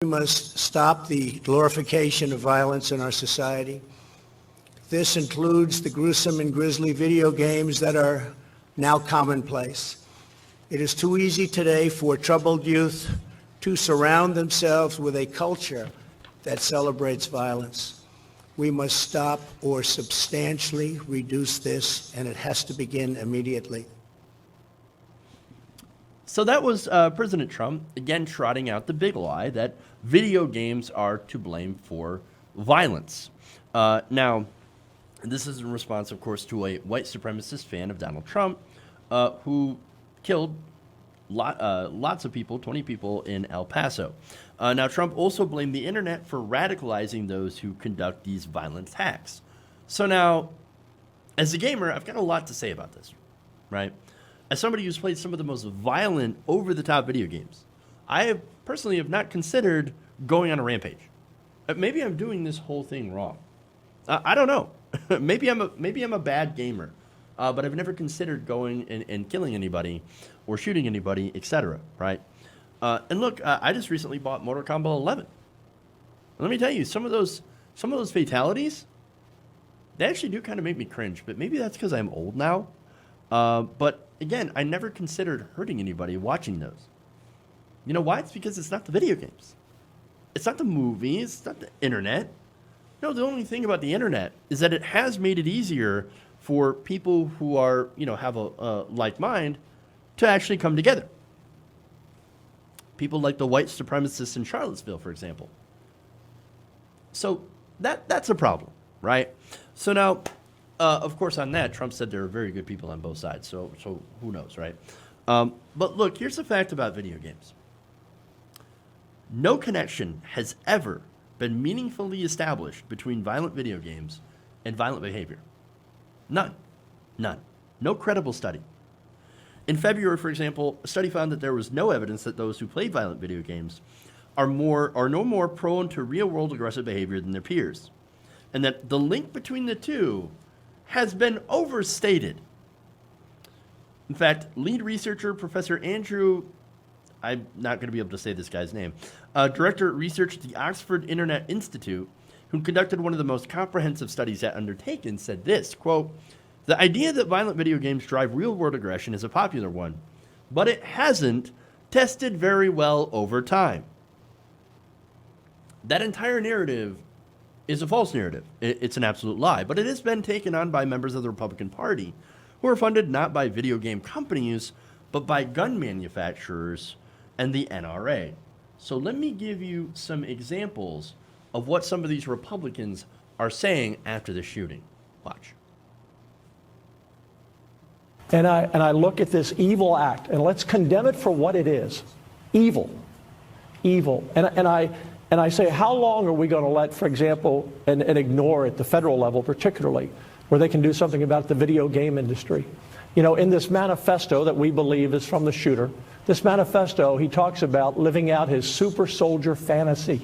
We must stop the glorification of violence in our society. This includes the gruesome and grisly video games that are now commonplace. It is too easy today for troubled youth to surround themselves with a culture that celebrates violence. We must stop or substantially reduce this, and it has to begin immediately. So that was President Trump, again, trotting out the big lie that video games are to blame for violence. Now, this is in response, of course, to a white supremacist fan of Donald Trump who killed lots of people, 20 people in El Paso. Now, Trump also blamed the internet for radicalizing those who conduct these violent attacks. So now, as a gamer, I've got a lot to say about this, right? As somebody who's played some of the most violent, over-the-top video games, I personally have not considered going on a rampage. Maybe I'm doing this whole thing wrong. I don't know. maybe I'm a bad gamer, but I've never considered going and killing anybody or shooting anybody, etc. Right? And look, I just recently bought Mortal Kombat 11. Let me tell you, some of those fatalities, they actually do kind of make me cringe. But maybe that's because I'm old now. But again, I never considered hurting anybody watching those. You know why? It's because it's not the video games. It's not the movies. It's not the internet. No, the only thing about the internet is that it has made it easier for people who are, have a like mind to actually come together. People like the white supremacists in Charlottesville, for example. So that's a problem, right? So now, of course, on that, Trump said there are very good people on both sides. So who knows, right? But look, here's the fact about video games. No connection has ever been meaningfully established between violent video games and violent behavior. None. No credible study. In February, for example, a study found that there was no evidence that those who played violent video games are no more prone to real-world aggressive behavior than their peers, and that the link between the two has been overstated. In fact, lead researcher Professor Andrew, I'm not going to be able to say this guy's name, director of research at the Oxford Internet Institute, who conducted one of the most comprehensive studies yet undertaken, said this, quote, "The idea that violent video games drive real-world aggression is a popular one, but it hasn't tested very well over time." That entire narrative is a false narrative. It's an absolute lie, but it has been taken on by members of the Republican Party who are funded not by video game companies, but by gun manufacturers and the NRA. So let me give you some examples of what some of these Republicans are saying after the shooting. Watch. And I look at this evil act, and let's condemn it for what it is. Evil. And I say, how long are we going to let, for example, and ignore at the federal level particularly, where they can do something about the video game industry? In this manifesto that we believe is from the shooter, this manifesto, he talks about living out his super soldier fantasy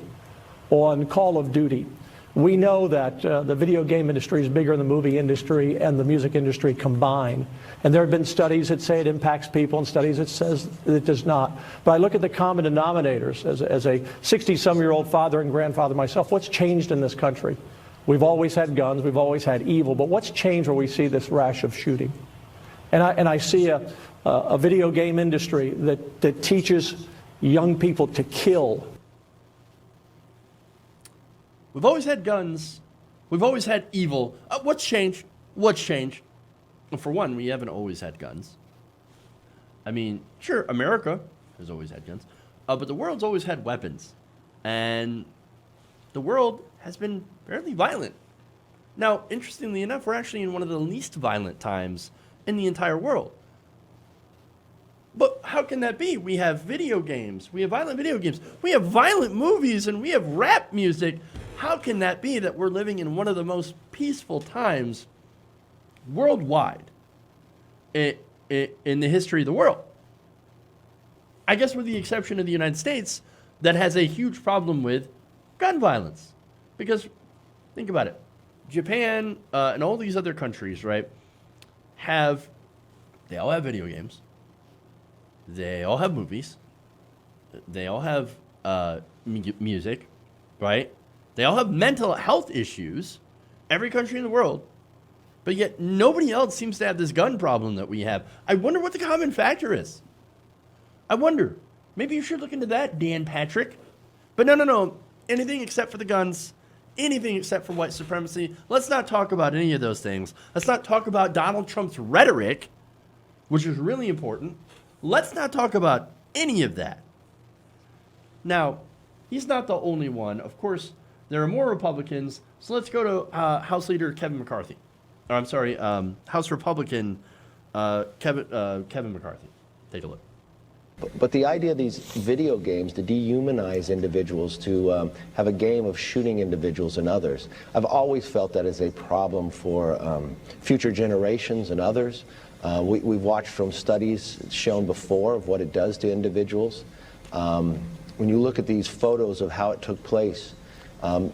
on Call of Duty. We know that the video game industry is bigger than the movie industry and the music industry combined. And there have been studies that say it impacts people and studies that says it does not. But I look at the common denominators as a 60-some-year-old father and grandfather myself. What's changed in this country? We've always had guns. We've always had evil. But what's changed where we see this rash of shooting? And I see a video game industry that teaches young people to kill. We've always had guns. We've always had evil. What's changed? Well, for one, we haven't always had guns. I mean, sure, America has always had guns, but the world's always had weapons. And the world has been fairly violent. Now, interestingly enough, we're actually in one of the least violent times in the entire world. But how can that be? We have video games. We have violent video games. We have violent movies, and we have rap music. How can that be that we're living in one of the most peaceful times worldwide in the history of the world? I guess with the exception of the United States, that has a huge problem with gun violence. Because, think about it. Japan and all these other countries, right, they all have video games. They all have movies. They all have music, right? They all have mental health issues, every country in the world, but yet nobody else seems to have this gun problem that we have. I wonder what the common factor is. I wonder. Maybe you should look into that, Dan Patrick. But no. Anything except for the guns, anything except for white supremacy. Let's not talk about any of those things. Let's not talk about Donald Trump's rhetoric, which is really important. Let's not talk about any of that. Now, he's not the only one. Of course, there are more Republicans. So let's go to House Leader Kevin McCarthy. Or, I'm sorry, House Republican Kevin McCarthy. Take a look. But the idea of these video games to dehumanize individuals, to have a game of shooting individuals and others, I've always felt that is a problem for future generations and others. We've watched from studies shown before of what it does to individuals. When you look at these photos of how it took place,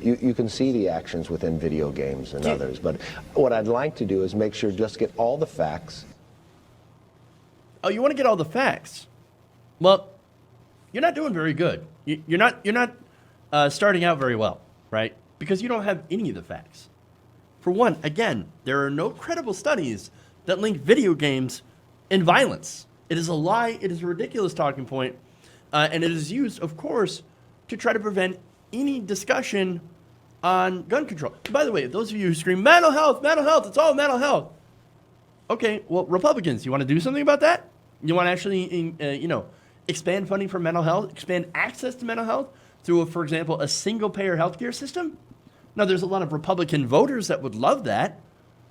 you can see the actions within video games and others. But what I'd like to do is make sure just get all the facts. Oh, you want to get all the facts? Well, you're not doing very good. You're not starting out very well, right? Because you don't have any of the facts. For one, again, there are no credible studies that link video games and violence. It is a lie. It is a ridiculous talking point, and it is used, of course, to try to prevent any discussion on gun control. By the way, those of you who scream mental health, it's all mental health. Okay, well, Republicans, you want to do something about that? You want to actually, expand funding for mental health, expand access to mental health through, for example, a single-payer healthcare system? Now, there's a lot of Republican voters that would love that,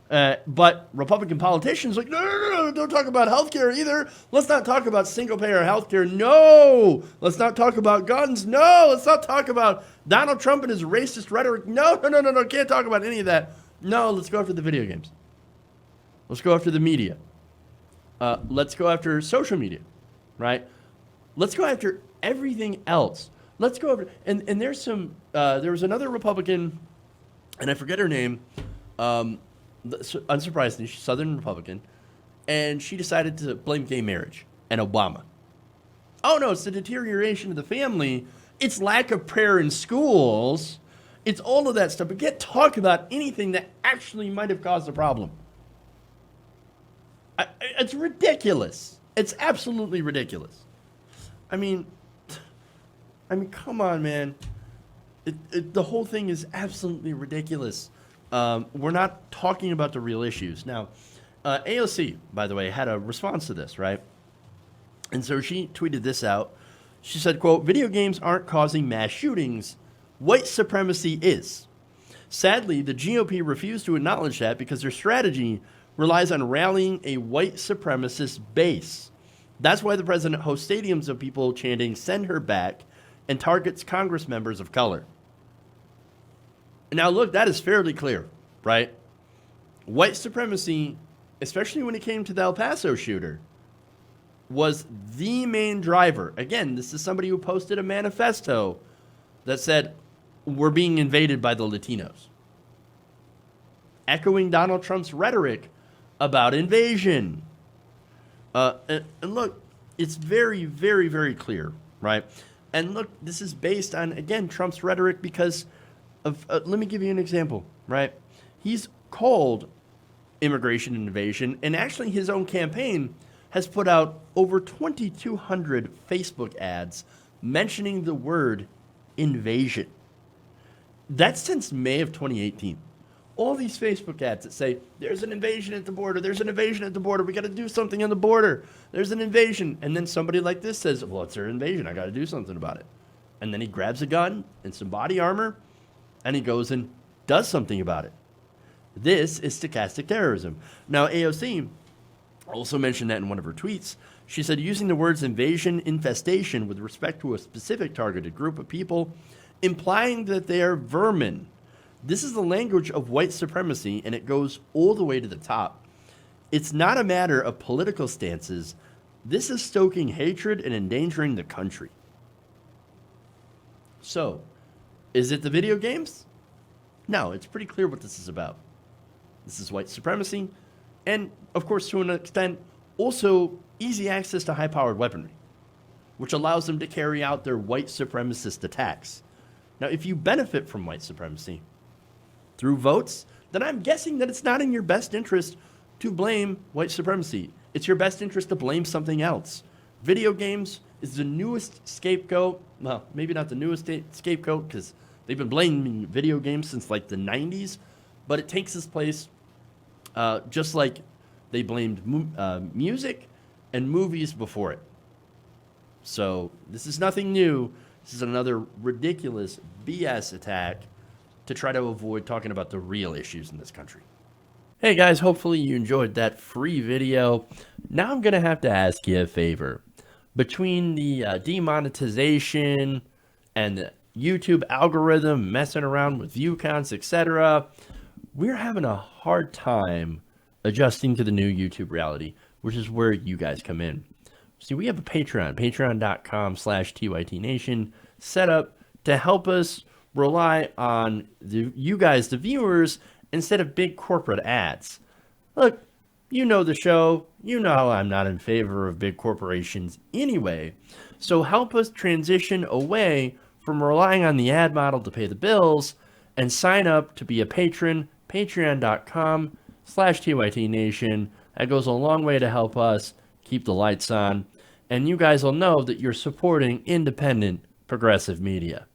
but Republican politicians are like, no, don't talk about healthcare either. Let's not talk about single-payer healthcare. No, let's not talk about guns. No, let's not talk about Donald Trump and his racist rhetoric. No, can't talk about any of that. No, let's go after the video games. Let's go after the media. Let's go after social media, right? Let's go after everything else. Let's go over, and there's some, there was another Republican, and I forget her name, unsurprisingly, she's Southern Republican, and she decided to blame gay marriage and Obama. Oh no, it's the deterioration of the family, it's lack of prayer in schools, it's all of that stuff, but can't talk about anything that actually might have caused the problem. It's ridiculous. It's absolutely ridiculous. I mean, come on, man. The whole thing is absolutely ridiculous. We're not talking about the real issues. Now, AOC, by the way, had a response to this, right? And so she tweeted this out. She said, quote, "Video games aren't causing mass shootings. White supremacy is. Sadly, the GOP refused to acknowledge that because their strategy relies on rallying a white supremacist base. That's why the president hosts stadiums of people chanting, 'Send her back,' and targets Congress members of color." Now, look, that is fairly clear, right? White supremacy, especially when it came to the El Paso shooter, was the main driver. Again, this is somebody who posted a manifesto that said, "We're being invaded by the Latinos," echoing Donald Trump's rhetoric about invasion. And look, it's very, very, very clear, right? And look, this is based on, again, Trump's rhetoric because of, let me give you an example, right? He's called immigration and invasion, and actually his own campaign has put out over 2,200 Facebook ads mentioning the word invasion. That's since May of 2018. All these Facebook ads that say, there's an invasion at the border, there's an invasion at the border, we got to do something on the border, there's an invasion. And then somebody like this says, well, it's their invasion, I got to do something about it. And then he grabs a gun and some body armor, and he goes and does something about it. This is stochastic terrorism. Now, AOC also mentioned that in one of her tweets. She said, using the words invasion, infestation with respect to a specific targeted group of people, implying that they are vermin. This is the language of white supremacy, and it goes all the way to the top. It's not a matter of political stances. This is stoking hatred and endangering the country. So, is it the video games? No, it's pretty clear what this is about. This is white supremacy, and, of course, to an extent, also easy access to high-powered weaponry. which allows them to carry out their white supremacist attacks. Now, if you benefit from white supremacy through votes, then I'm guessing that it's not in your best interest to blame white supremacy. It's your best interest to blame something else. Video games is the newest scapegoat. Well, maybe not the newest scapegoat, because they've been blaming video games since like the 90s, but it takes its place just like they blamed music and movies before it. So this is nothing new. This is another ridiculous BS attack to try to avoid talking about the real issues in this country. Hey guys, hopefully you enjoyed that free video. Now I'm going to have to ask you a favor. Between the demonetization and the YouTube algorithm messing around with view counts, etc., we're having a hard time adjusting to the new YouTube reality, which is where you guys come in. See, we have a Patreon, patreon.com/TYTNation, set up to help us rely on you guys, the viewers, instead of big corporate ads. Look, you know the show. You know how I'm not in favor of big corporations anyway. So help us transition away from relying on the ad model to pay the bills and sign up to be a patron, patreon.com/TYTNation. That goes a long way to help us keep the lights on. And you guys will know that you're supporting independent progressive media.